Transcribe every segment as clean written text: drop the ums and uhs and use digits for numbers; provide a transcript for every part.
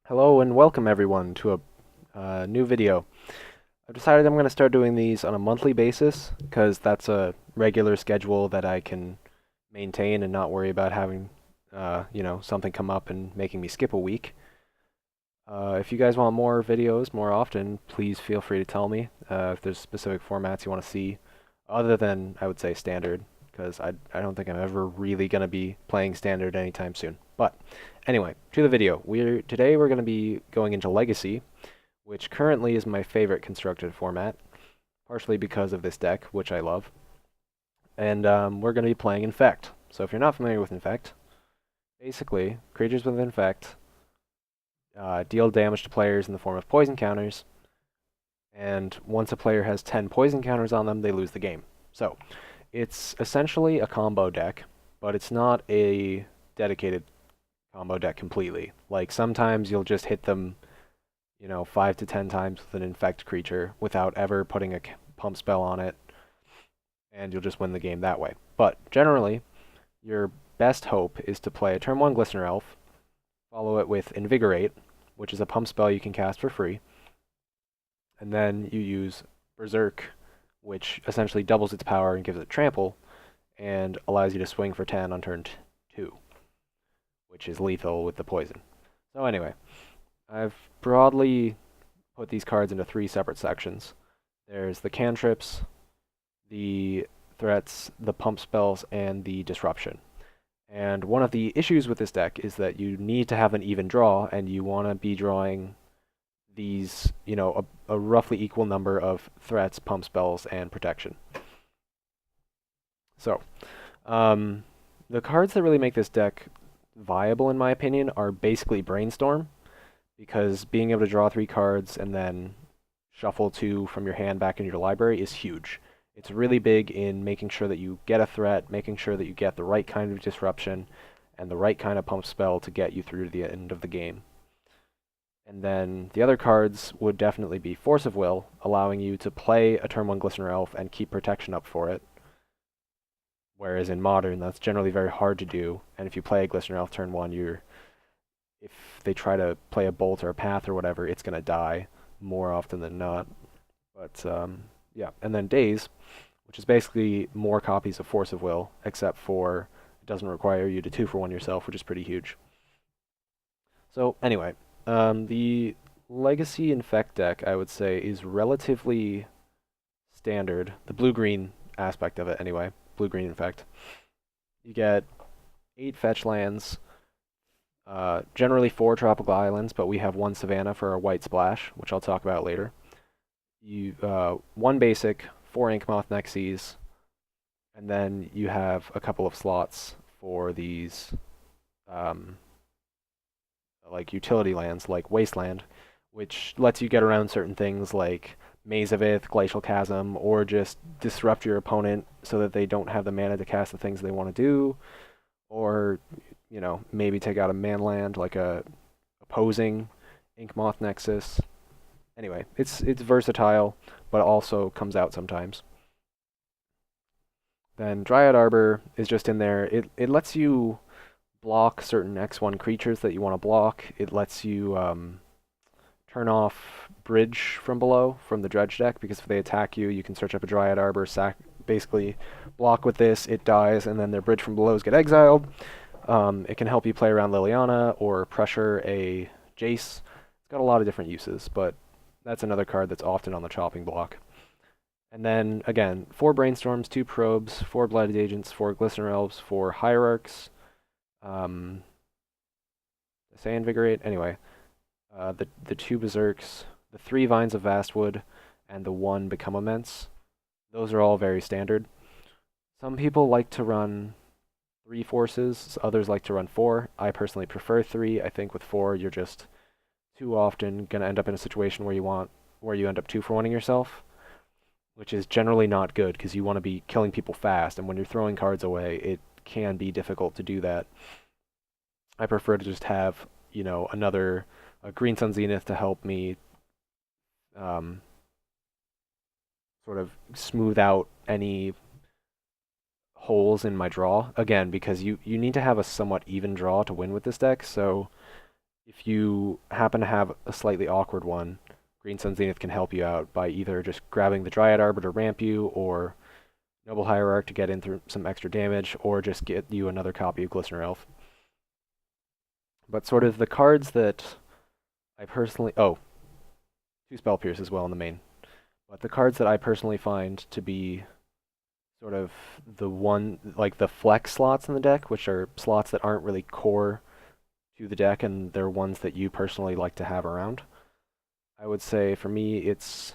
Hello and welcome everyone to a new video. I've decided I'm going to start doing these on a monthly basis because that's a regular schedule that I can maintain and not worry about having, something come up and making me skip a week. If you guys want more videos more often, please feel free to tell me if there's specific formats you want to see, other than, I would say, standard, because I don't think I'm ever really going to be playing standard anytime soon. But anyway, to the video. Today we're going to be going into Legacy, which currently is my favorite constructed format, partially because of this deck, which I love. And we're going to be playing Infect. So if you're not familiar with Infect, basically, creatures with Infect deal damage to players in the form of poison counters, and once a player has 10 poison counters on them, they lose the game. So it's essentially a combo deck, but it's not a dedicated combo deck completely. Like sometimes you'll just hit them, 5 to 10 times with an infect creature without ever putting a pump spell on it, and you'll just win the game that way. But generally, your best hope is to play a turn 1 Glistener Elf, follow it with Invigorate, which is a pump spell you can cast for free, and then you use Berserk, which essentially doubles its power and gives it trample, and allows you to swing for 10 on turn 2, which is lethal with the poison. So anyway, I've broadly put these cards into 3 separate sections. There's the cantrips, the threats, the pump spells, and the disruption. And one of the issues with this deck is that you need to have an even draw, and you want to be drawing these, a roughly equal number of threats, pump spells, and protection. So, the cards that really make this deck viable, in my opinion, are basically Brainstorm, because being able to draw 3 cards and then shuffle 2 from your hand back into your library is huge. It's really big in making sure that you get a threat, making sure that you get the right kind of disruption, and the right kind of pump spell to get you through to the end of the game. And then the other cards would definitely be Force of Will, allowing you to play a turn 1 Glistener Elf and keep protection up for it. Whereas in Modern, that's generally very hard to do, and if you play a Glistener Elf turn 1, if they try to play a Bolt or a Path or whatever, it's going to die more often than not. But, yeah. And then Daze, which is basically more copies of Force of Will, except for it doesn't require you to 2-for-1 yourself, which is pretty huge. So, anyway, the Legacy Infect deck, I would say, is relatively standard. The blue-green aspect of it, anyway. Blue-green Infect. You get 8 fetch lands, generally 4 tropical islands, but we have 1 savanna for our white splash, which I'll talk about later. 1 basic, 4 Inkmoth Nexus, and then you have a couple of slots for these like utility lands, like Wasteland, which lets you get around certain things like Maze of Ith, Glacial Chasm, or just disrupt your opponent so that they don't have the mana to cast the things they want to do, or maybe take out a manland like a opposing Inkmoth Nexus. Anyway, it's versatile, but also comes out sometimes. Then Dryad Arbor is just in there. It lets you block certain X1 creatures that you want to block. It lets you turn off Bridge from below from the Dredge deck, because if they attack you, you can search up a Dryad Arbor, basically block with this, it dies, and then their Bridge from belows get exiled. It can help you play around Liliana or pressure a Jace. It's got a lot of different uses, but that's another card that's often on the chopping block. And then, again, 4 Brainstorms, 2 Probes, 4 Blighted Agents, 4 Glistener Elves, 4 Hierarchs, say Invigorate, anyway, the 2 Berserks, the 3 Vines of Vastwood, and the 1 Become Immense. Those are all very standard. Some people like to run 3 forces, others like to run 4. I personally prefer 3. I think with 4, you're just too often going to end up in a situation where you end up 2-for-1ing yourself, which is generally not good because you want to be killing people fast, and when you're throwing cards away, it can be difficult to do that. I prefer to just have, another Green Sun Zenith to help me sort of smooth out any holes in my draw. Again, because you need to have a somewhat even draw to win with this deck, so if you happen to have a slightly awkward one, Green Sun Zenith can help you out by either just grabbing the Dryad Arbor to ramp you, or Noble Hierarch to get in through some extra damage, or just get you another copy of Glistener Elf. But sort of the cards that I personally... Oh, 2 Spell Pierce as well in the main. But the cards that I personally find to be sort of the one, like the flex slots in the deck, which are slots that aren't really core to the deck, and they're ones that you personally like to have around. I would say for me, it's...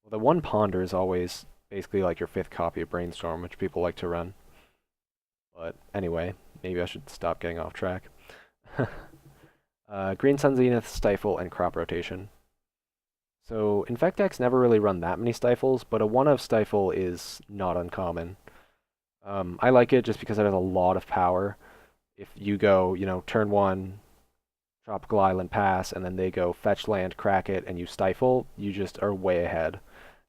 Well, the one Ponder is always basically like your 5th copy of Brainstorm, which people like to run. But anyway, maybe I should stop getting off track. Green Sun Zenith, Stifle, and Crop Rotation. So Infect decks never really run that many Stifles, but a 1-of Stifle is not uncommon. I like it just because it has a lot of power. If you go, turn 1, Tropical Island pass, and then they go fetch land, crack it, and you Stifle, you just are way ahead.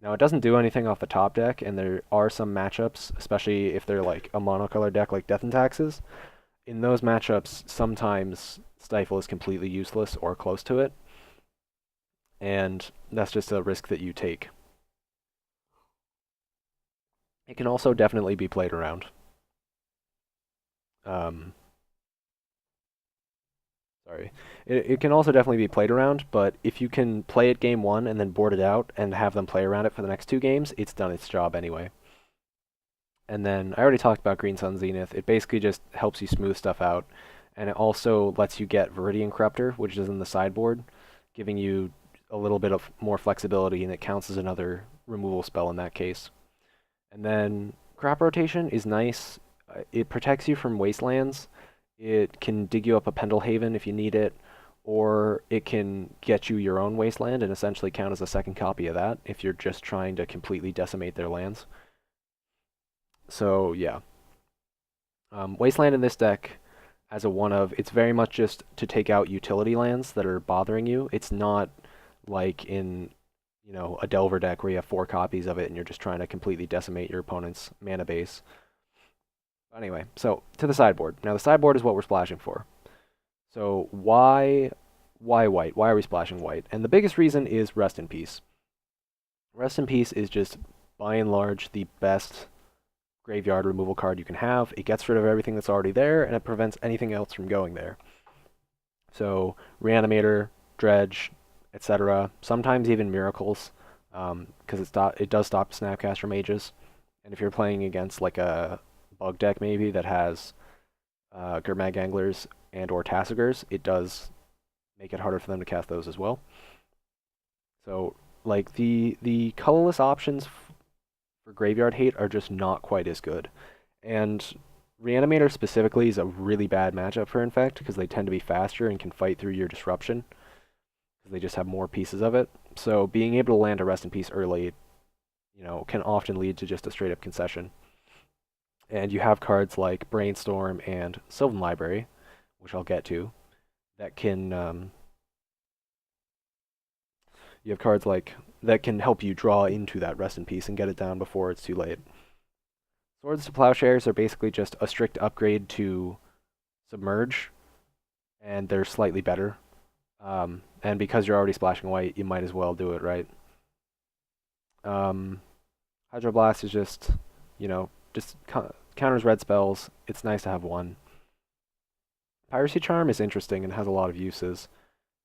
Now, it doesn't do anything off the top deck, and there are some matchups, especially if they're like a monocolor deck like Death and Taxes. In those matchups, sometimes Stifle is completely useless or close to it, and that's just a risk that you take. It can also definitely be played around. Sorry. It can also definitely be played around, but if you can play it game 1 and then board it out and have them play around it for the next 2 games, it's done its job anyway. And then I already talked about Green Sun Zenith. It basically just helps you smooth stuff out, and it also lets you get Viridian Corruptor, which is in the sideboard, giving you a little bit of more flexibility, and it counts as another removal spell in that case. And then Crop Rotation is nice. It protects you from wastelands. It can dig you up a Pendlehaven if you need it, or it can get you your own wasteland and essentially count as a second copy of that if you're just trying to completely decimate their lands. So yeah, wasteland in this deck as a 1-of, it's very much just to take out utility lands that are bothering you. It's not like in a Delver deck where you have 4 copies of it and you're just trying to completely decimate your opponent's mana base. Anyway, so to the sideboard. Now the sideboard is what we're splashing for. So why white? Why are we splashing white? And the biggest reason is Rest in Peace. Rest in Peace is just, by and large, the best graveyard removal card you can have. It gets rid of everything that's already there, and it prevents anything else from going there. So Reanimator, Dredge, etc. Sometimes even Miracles, because it does stop Snapcaster Mages. And if you're playing against like a bug deck maybe that has Gurmag Anglers and or Tassigurs, it does make it harder for them to cast those as well. So like the colorless options for Graveyard Hate are just not quite as good. And Reanimator specifically is a really bad matchup for Infect because they tend to be faster and can fight through your disruption because they just have more pieces of it. So being able to land a Rest in Peace early, can often lead to just a straight up concession. And you have cards like Brainstorm and Sylvan Library, which I'll get to, that can you have cards like that can help you draw into that Rest in Peace and get it down before it's too late. Swords to Plowshares are basically just a strict upgrade to Submerge, and they're slightly better. And because you're already splashing white, you might as well do it, right? Hydroblast is just, counters red spells. It's nice to have one. Piracy Charm is interesting and has a lot of uses.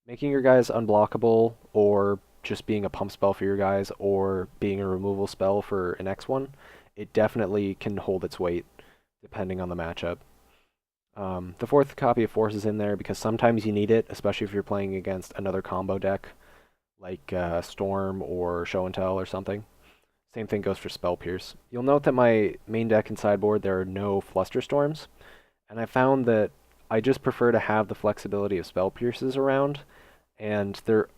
Making your guys unblockable, or just being a pump spell for your guys, or being a removal spell for an X1, it definitely can hold its weight, depending on the matchup. The 4th copy of Force is in there because sometimes you need it, especially if you're playing against another combo deck, like Storm or Show and Tell or something. Same thing goes for Spell Pierce. You'll note that my main deck and sideboard, there are no Flusterstorms, and I found that I just prefer to have the flexibility of Spell Pierces around, and they're,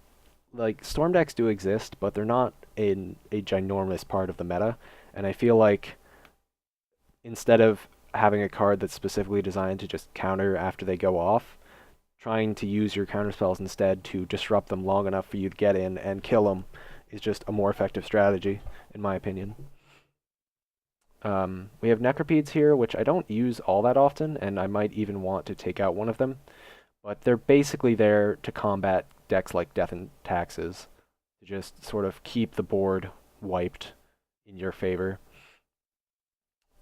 like, Storm decks do exist, but they're not a ginormous part of the meta, and I feel like instead of having a card that's specifically designed to just counter after they go off, trying to use your counter spells instead to disrupt them long enough for you to get in and kill them is just a more effective strategy, in my opinion. We have Necropedes here, which I don't use all that often, and I might even want to take out one of them. but they're basically there to combat decks like Death and Taxes, to just sort of keep the board wiped in your favor.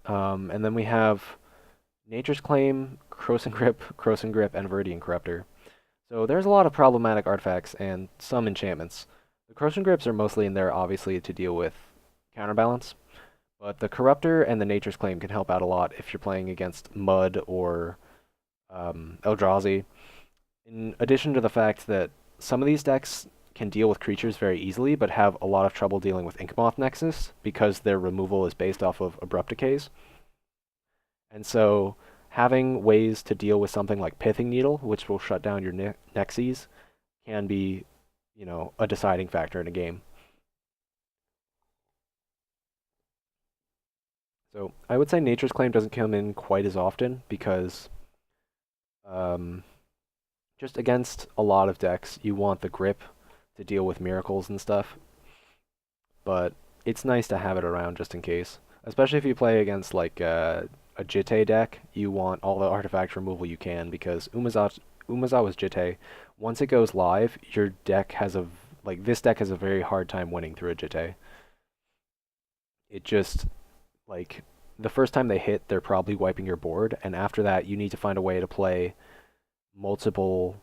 And then we have Nature's Claim, Krosan Grip, and Viridian Corruptor. So there's a lot of problematic artifacts and some enchantments. The Krosan Grips are mostly in there, obviously, to deal with counterbalance, but the Corruptor and the Nature's Claim can help out a lot if you're playing against Mud or Eldrazi. In addition to the fact that some of these decks can deal with creatures very easily, but have a lot of trouble dealing with Inkmoth Nexus because their removal is based off of Abrupt Decays. And so having ways to deal with something like Pithing Needle, which will shut down your Nexies, can be, a deciding factor in a game. So I would say Nature's Claim doesn't come in quite as often because um, just against a lot of decks, you want the grip to deal with miracles and stuff. But it's nice to have it around just in case. Especially if you play against like a Jitte deck, you want all the artifact removal you can because Umezawa's Jitte, once it goes live, your deck has this deck has a very hard time winning through a Jitte. It just, like, the first time they hit, they're probably wiping your board, and after that, you need to find a way to play multiple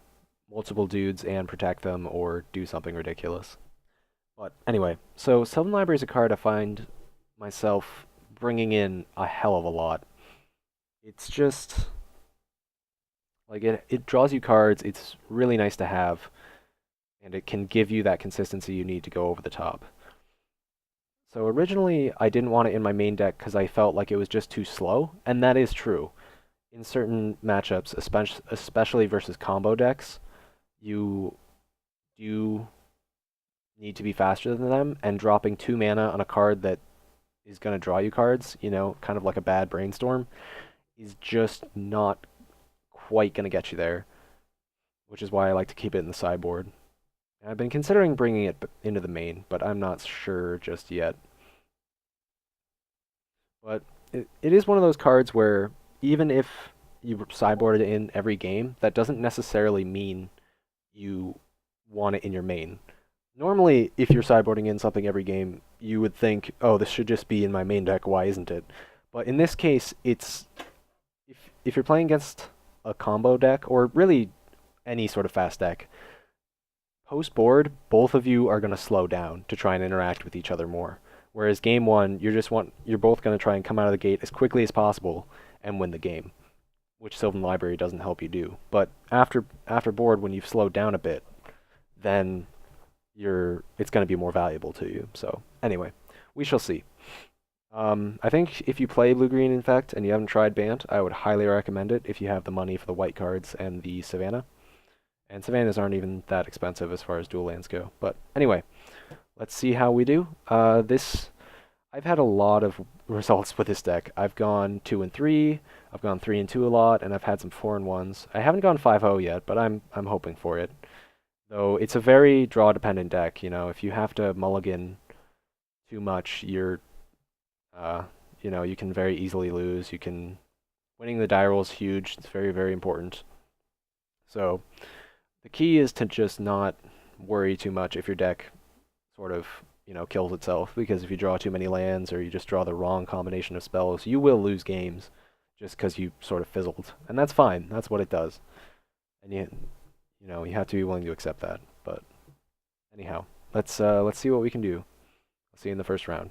dudes and protect them or do something ridiculous. But anyway, so Sylvan Library is a card I find myself bringing in a hell of a lot. It's just like it draws you cards. It's really nice to have, and it can give you that consistency you need to go over the top. So originally, I didn't want it in my main deck because I felt like it was just too slow, and that is true. In certain matchups, especially versus combo decks, you do need to be faster than them, and dropping 2 mana on a card that is going to draw you cards, kind of like a bad brainstorm, is just not quite going to get you there, which is why I like to keep it in the sideboard. I've been considering bringing it into the main, but I'm not sure just yet. But it is one of those cards where even if you sideboard it in every game, that doesn't necessarily mean you want it in your main. Normally, if you're sideboarding in something every game, you would think, oh, this should just be in my main deck, why isn't it? But in this case, it's if you're playing against a combo deck, or really any sort of fast deck, post board, both of you are going to slow down to try and interact with each other more. Whereas game one, you're both going to try and come out of the gate as quickly as possible and win the game, which Sylvan Library doesn't help you do. But after board, when you've slowed down a bit, then it's going to be more valuable to you. So anyway, we shall see. I think if you play Blue-Green Infect and you haven't tried Bant, I would highly recommend it if you have the money for the white cards and the Savannah. And Savannas aren't even that expensive as far as dual lands go. But anyway, let's see how we do. I've had a lot of results with this deck. I've gone 2 and 3, I've gone 3 and 2 a lot, and I've had some 4 and 1s. I haven't gone 5-0 yet, but I'm hoping for it. Though it's a very draw dependent deck, if you have to mulligan too much, you can very easily lose. Winning the die roll is huge. It's very, very important. So the key is to just not worry too much if your deck sort of, kills itself, because if you draw too many lands or you just draw the wrong combination of spells, you will lose games just because you sort of fizzled. And that's fine. That's what it does. And you have to be willing to accept that. But anyhow, let's see what we can do. I'll see you in the first round.